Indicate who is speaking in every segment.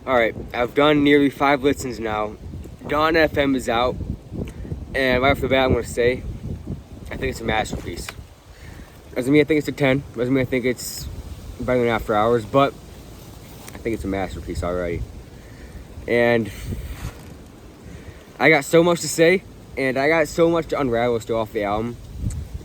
Speaker 1: Alright, I've done nearly 5 listens now. Dawn FM is out. And right off the bat, I'm going to say, I think it's a masterpiece. Doesn't mean I think it's a 10. Doesn't mean I think it's better than After Hours. But I think it's a masterpiece already. And I got so much to say. And I got so much to unravel still off the album.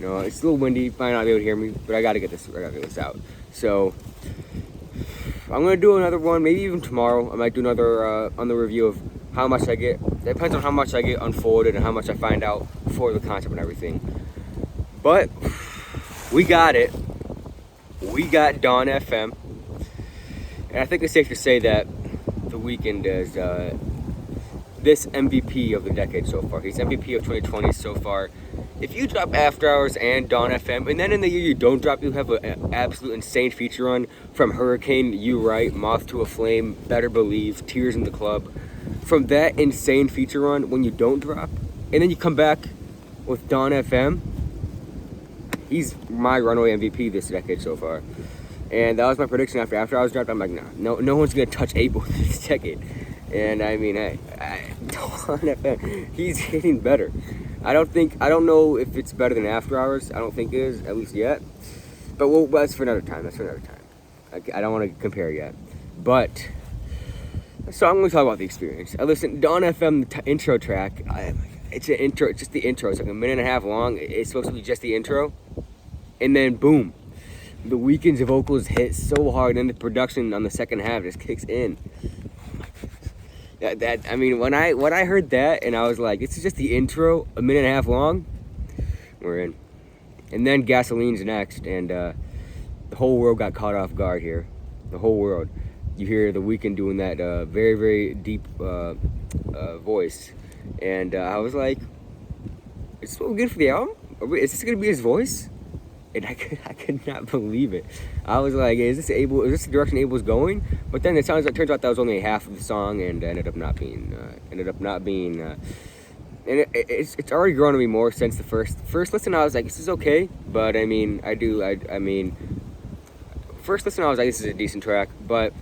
Speaker 1: You know, it's a little windy. You might not be able to hear me. But I got to get this out. So I'm going to do another one, maybe even tomorrow. I might do another on the review of how much I get. It depends on how much I get unfolded and how much I find out for the concept and everything. But we got it. We got Dawn FM. And I think it's safe to say that The Weeknd is this MVP of the decade so far. He's MVP of 2020 so far. If you drop After Hours and Dawn FM, and then in the year you don't drop, you have an absolute insane feature run from Hurricane, You Right, Moth to a Flame, Better Believe, Tears in the Club. From that insane feature run, when you don't drop, and then you come back with Dawn FM, he's my runaway MVP this decade so far. And that was my prediction after Hours dropped. I'm like, no one's going to touch Abel this decade. And I mean, Dawn FM, he's hitting better. I don't know if it's better than After Hours. I don't think it is, at least yet. But that's for another time. I don't want to compare yet. But, so I'm going to talk about the experience. I listened, Dawn FM, the intro track, it's an intro, it's just the intro. It's like a minute and a half long. It's supposed to be just the intro. And then, boom. The Weeknd's vocals hit so hard, and the production on the second half just kicks in. I mean, when I heard that, and I was like, this is just the intro, a minute and a half long, we're in. And then Gasoline's next, and the whole world got caught off guard here. The whole world. You hear The Weeknd doing that very, very deep voice. And I was like, is this what we're getting for the album? Is this going to be his voice? And I could not believe it. I was like, is this the direction Abel's going? But then it turns out that was only half of the song, and ended up not being. And it's already grown on me more since the first listen. I was like, this is okay, but I mean, first listen I was like, this is a decent track, but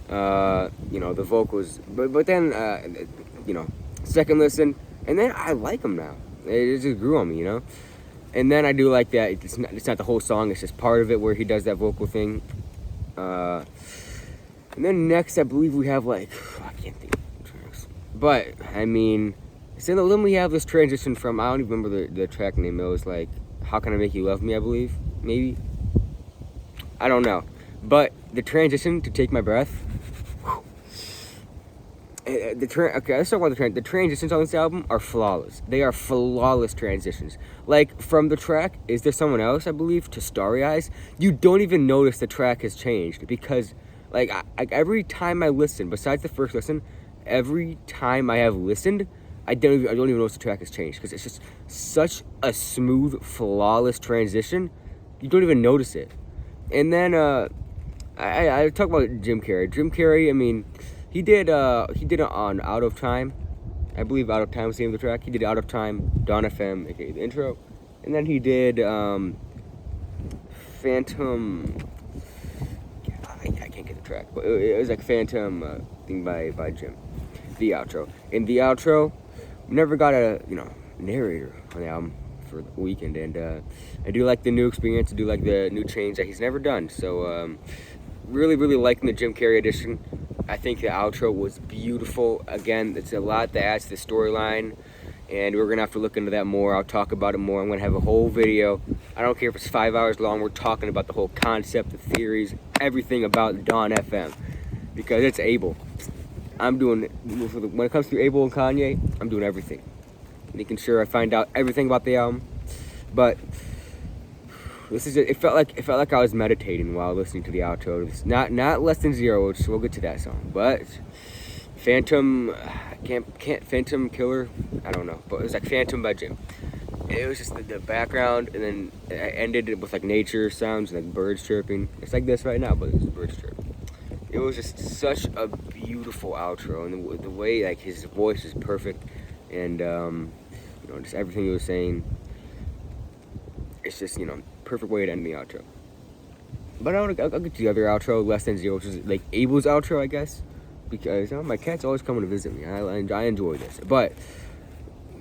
Speaker 1: the vocals. But then second listen, and then I like them now. It just grew on me, you know. And then I do like that it's not the whole song, it's just part of it where he does that vocal thing. And then next I believe we have I can't think of the tracks. But, I mean, so then we have this transition from, I don't even remember the track name, it was like, How Can I Make You Love Me, I believe, maybe? I don't know. But the transition to Take My Breath, let's talk about the transitions on this album are flawless. They are flawless transitions. Like, from the track, Is There Someone Else, I believe, to Starry Eyes, you don't even notice the track has changed. Because, every time I listen, besides the first listen, every time I have listened, I don't even notice the track has changed. Because it's just such a smooth, flawless transition, you don't even notice it. And then, I talk about Jim Carrey. Jim Carrey, I mean, he did it on Out of Time. I believe Out of Time was the name of the track. He did Out of Time, Dawn FM, aka the intro. And then he did Phantom. I can't get the track, but it was like Phantom thing by Jim. The outro. In the outro, we never got a narrator on the album for The Weeknd, and I do like the new experience. I do like the new change that he's never done. So really, really liking the Jim Carrey edition. I think the outro was beautiful. Again, it's a lot that adds to the storyline, and we're going to have to look into that more. I'll talk about it more. I'm going to have a whole video. I don't care if it's 5 hours long. We're talking about the whole concept, the theories, everything about Dawn FM, because it's Abel. I'm doing, when it comes to Abel and Kanye, I'm doing everything. Making sure I find out everything about the album. But it felt like I was meditating while listening to the outro. It's not Less Than Zero, which we'll get to that song. But Phantom Killer, I don't know. But it was like Phantom by Jim. It was just the background, and then I ended it with like nature sounds, like birds chirping. It's like this right now, but it's birds chirping. It was just such a beautiful outro, and the way like his voice is perfect, and just everything he was saying. It's just perfect way to end the outro. But I'll get to the other outro, Less Than Zero, which is like Abel's outro, I guess. because my cat's always coming to visit me. I enjoy this, but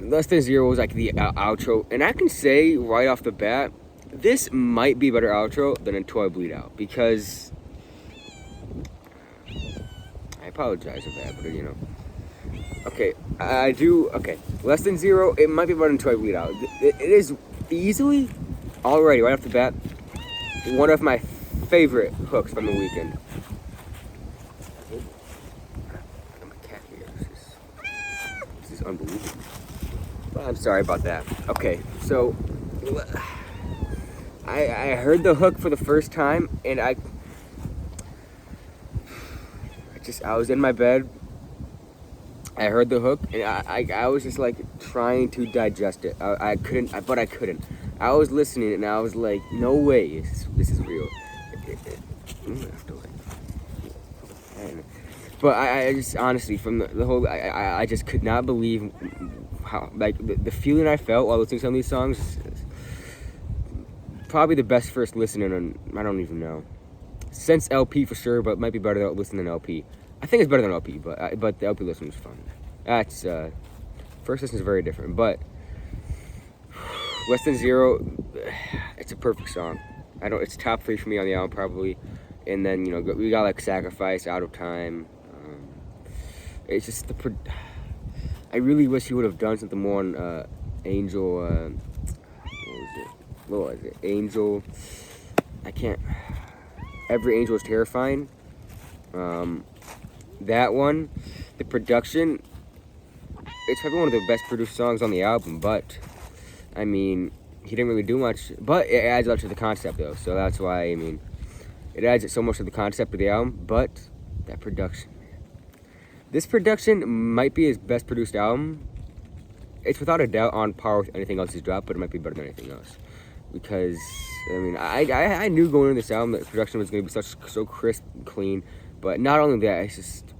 Speaker 1: Less Than Zero was like the outro, and I can say right off the bat, this might be a better outro than Until I Bleed Out, because I apologize for that, but okay, I do. Okay, Less Than Zero, it might be better than Until I Bleed Out. It is easily already right off the bat one of my favorite hooks from the weekend. This is unbelievable. I'm sorry about that. Okay, so I heard the hook for the first time, and I was in my bed. I heard the hook, and I was just like trying to digest it. I couldn't. I was listening, and I was like, no way, this is real. But I just honestly, from the whole, I just could not believe how, like, the feeling I felt while listening to some of these songs is probably the best first listening on, I don't even know, since LP for sure, but it might be better than listening than LP. I think it's better than LP, but the LP listen was fun. That's first listen is very different, but Less Than Zero, it's a perfect song. It's top 3 for me on the album probably, and then we got like Sacrifice, Out of Time. It's just I really wish he would have done something more on Angel. What was it? Angel. I can't. Every Angel is Terrifying. That one, the production. It's probably one of the best produced songs on the album, but I mean, he didn't really do much. But it adds up to the concept though, so that's why it adds so much to the concept of the album. But that production. This production might be his best produced album. It's without a doubt on par with anything else he's dropped, but it might be better than anything else. Because, I knew going into this album that the production was going to be so crisp and clean. But not only that, it's just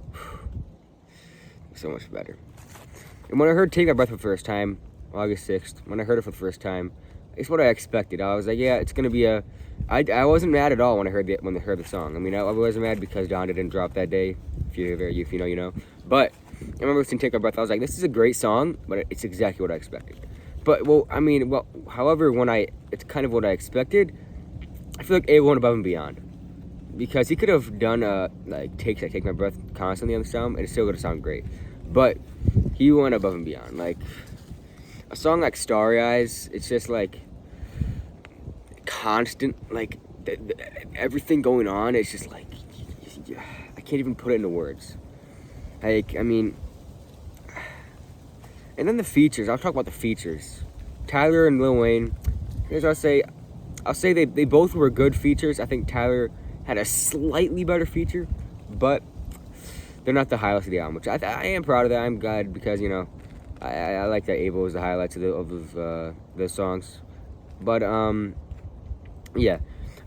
Speaker 1: so much better. And when I heard Take My Breath for the first time, August 6th, when I heard it for the first time, it's what I expected. I was like, yeah, it's going to be I wasn't mad at all when I heard the song. I wasn't mad because Don didn't drop that day. If you know, you know. But I remember listening to Take My Breath. I was like, this is a great song, but it's exactly what I expected. But however, it's kind of what I expected. I feel like A went above and beyond, because he could have done Take My Breath constantly on the album, and it still would have sounded great. But he went above and beyond. Like a song like Starry Eyes, it's just like constant, like everything going on. It's just like I can't even put it into words. And then the features. I'll talk about the features. Tyler and Lil Wayne. Here's what I'll say they both were good features. I think Tyler had a slightly better feature, but they're not the highlights of the album, which I am proud of that. I'm glad because I like that Abel was the highlights of the songs. But yeah,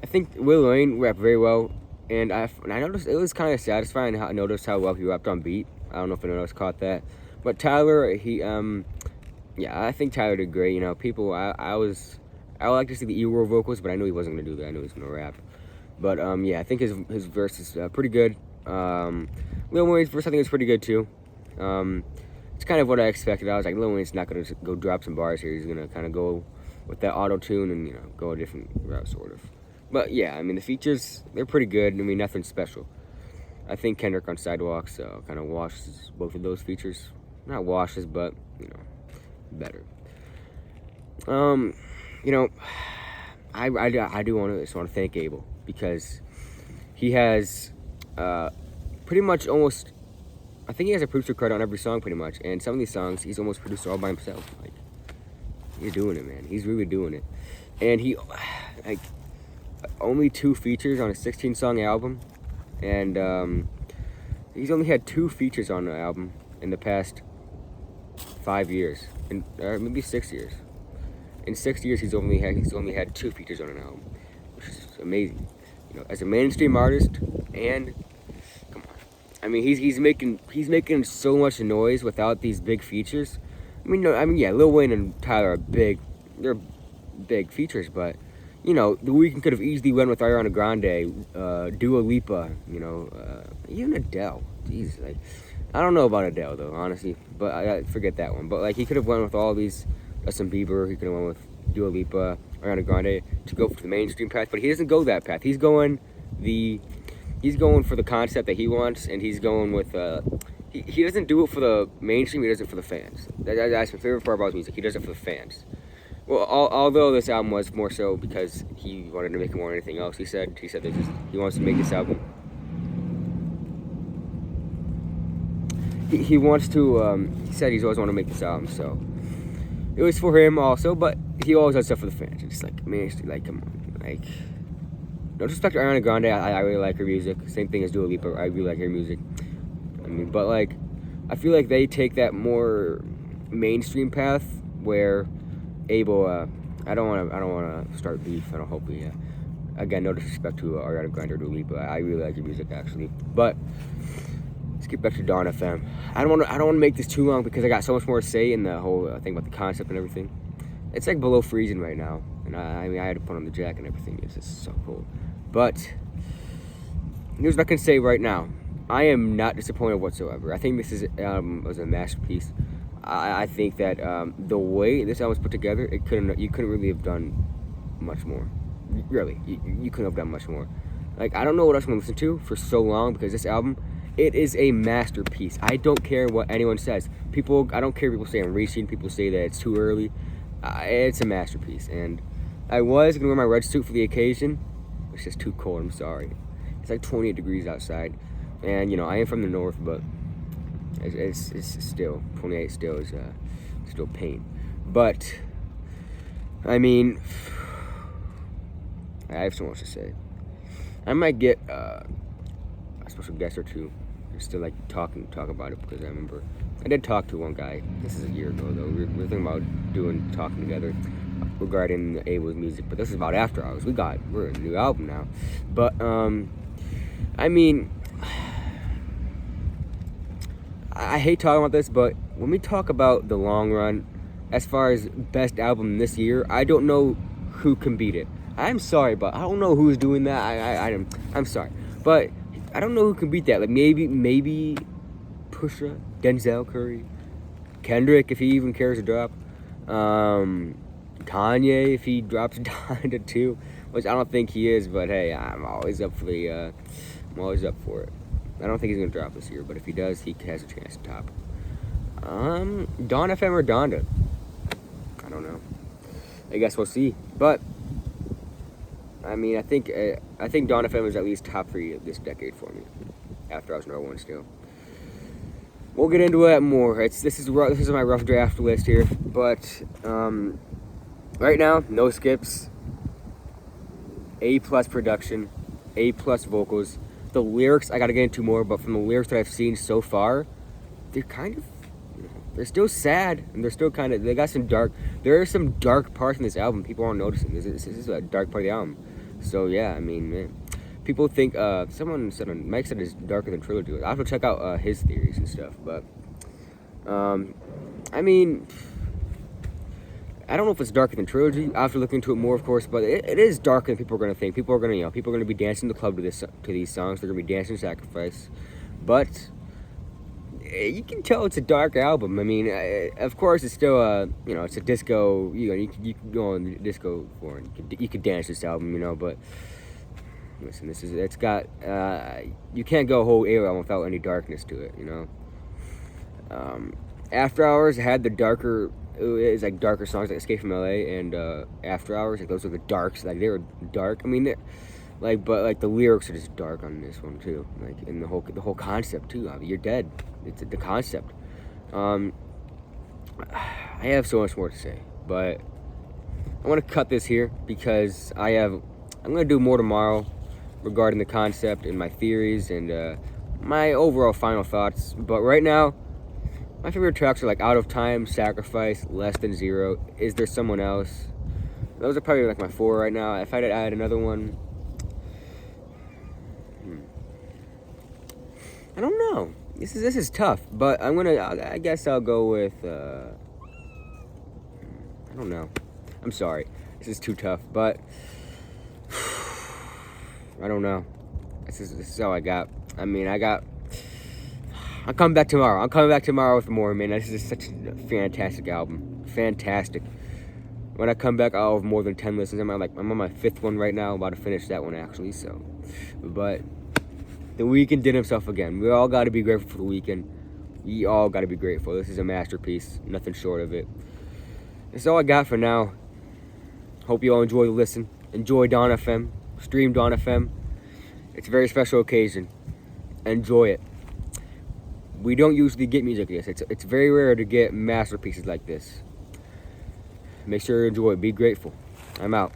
Speaker 1: I think Lil Wayne rapped very well, and I noticed it was kind of satisfying how I noticed how well he rapped on beat. I don't know if anyone else caught that, but Tyler, I think Tyler did great. People, I would like to see the E-Roll vocals, but I knew he wasn't gonna do that. I knew he was gonna rap. But I think his verse is pretty good. Lil Wayne's verse I think is pretty good too. It's kind of what I expected. I was like, Lil Wayne's not gonna go drop some bars here. He's gonna kind of go with that auto tune and go a different route, sort of. But yeah, the features, they're pretty good. Nothing special. I think Kendrick on Sidewalks kind of washes both of those features. Not washes, but better. I do want to thank Abel, because he has pretty much almost, I think he has a producer credit on every song pretty much, and some of these songs he's almost produced all by himself. Like, he's doing it, man. He's really doing it. And he only 2 features on a 16-song album, and he's only had 2 features on the album in the past 5 years, and maybe 6 years. In 6 years, he's only had 2 features on an album, which is amazing. As a mainstream artist, and come on, he's making so much noise without these big features. Lil Wayne and Tyler are big. They're big features, but You know, The Weeknd could have easily went with Ariana Grande, Dua Lipa, you know, even Adele. Jeez, like, I don't know about Adele though, honestly, but I forget that one. But like, he could have went with all these, Justin Bieber. He could have went with Dua Lipa, Ariana Grande to go for the mainstream path. But he doesn't go that path. He's going for the concept that he wants, and he's going with. He doesn't do it for the mainstream. He does it for the fans. That's my favorite part about his music. He does it for the fans. Well, although this album was more so because he wanted to make it more than anything else, he said that he wants to make this album. He wants to. He said he's always wanted to make this album, so it was for him also. But he always does stuff for the fans. It's like, man, like, come on, like, no disrespect to Ariana Grande. I really like her music. Same thing as Dua Lipa. I really like her music. I mean, but like, I feel like they take that more mainstream path where Abel, I don't want to start beef. I don't hope we, again, no disrespect to Ariana Grande or Dua Lipa. I really like your music actually, but let's get back to Dawn FM. I don't want to make this too long because I got so much more to say in the whole thing about the concept and everything. It's like below freezing right now, and I mean I had to put on the jacket and everything. It's just so cold. But here's what I can say right now. I am not disappointed whatsoever. I think this is was a masterpiece. I think that the way this album was put together, you couldn't really have done much more. Really, you couldn't have done much more. Like, I don't know what else I'm gonna listen to for so long because this album, it is a masterpiece. I don't care what anyone says. I don't care if people say I'm reaching. People say that it's too early. It's a masterpiece, and I was gonna wear my red suit for the occasion. It's just too cold. I'm sorry. It's like 28 degrees outside, and you know I am from the north, but. It's still 28. Still is still pain, but I mean, I have so much to say. I might get a special guest or two just to like talk about it because I remember I did talk to one guy. This is a year ago though. We were thinking about talking together regarding Abel's music, but this is about After Hours. We're a new album now, but I mean. I hate talking about this, but when we talk about the long run, as far as best album this year, I don't know who can beat it. I'm sorry, but I don't know who's doing that. I'm sorry, but I don't know who can beat that. Like maybe Pusha, Denzel Curry, Kendrick if he even cares to drop, Kanye if he drops down to 2, which I don't think he is. But hey, I'm always up for it. I don't think he's going to drop this year, but if he does, he has a chance to top. Dawn FM or Donda? I don't know. I guess we'll see. But I mean, I think Dawn FM is at least top 3 of this decade for me. After I was number 1 still. We'll get into that more. This is my rough draft list here, but right now, no skips. A+ production, A+ vocals. The lyrics I gotta get into more, but from the lyrics that I've seen so far, they're kind of, they're still sad, and they're still kind of, they got some dark. There are some dark parts in this album people aren't noticing. This is a dark part of the album. So yeah, I mean, man, people think Mike said it's darker than Trilogy. I'll have to check out his theories and stuff, but I mean. I don't know if it's darker than Trilogy. I have to look into it more, of course, but it is darker than people are going to think. People are going to be dancing in the club to these songs. They're going to be dancing Sacrifice. But you can tell it's a dark album. I mean, of course, it's still it's a disco. You can go on the disco floor and you could dance this album, but listen, it's got you can't go a whole album without any darkness to it, After Hours had the darker. It's like darker songs like Escape from LA and After Hours. Like those are the darks. Like they were dark. I mean, but the lyrics are just dark on this one too. Like and the whole concept too. I mean, you're dead. It's the concept. I have so much more to say, but I want to cut this here because I'm gonna do more tomorrow regarding the concept and my theories and my overall final thoughts. But right now. My favorite tracks are like Out of Time, Sacrifice, Less Than Zero, Is There Someone Else? Those are probably like my 4 right now. If I had to add another one, I don't know. This is tough, but I guess I'll go with, I don't know. I'm sorry. This is too tough, but I don't know. This is all I got. I mean, I'll come back tomorrow. I'm coming back tomorrow with more, man. This is such a fantastic album. Fantastic. When I come back, I'll have more than 10 listens. I'm on my 5th one right now. I'm about to finish that one, actually. So, but The Weeknd did himself again. We all got to be grateful for The Weeknd. We all got to be grateful. This is a masterpiece. Nothing short of it. That's all I got for now. Hope you all enjoy the listen. Enjoy Dawn FM. Stream Dawn FM. It's a very special occasion. Enjoy it. We don't usually get music like this. It's very rare to get masterpieces like this. Make sure you enjoy it. Be grateful. I'm out.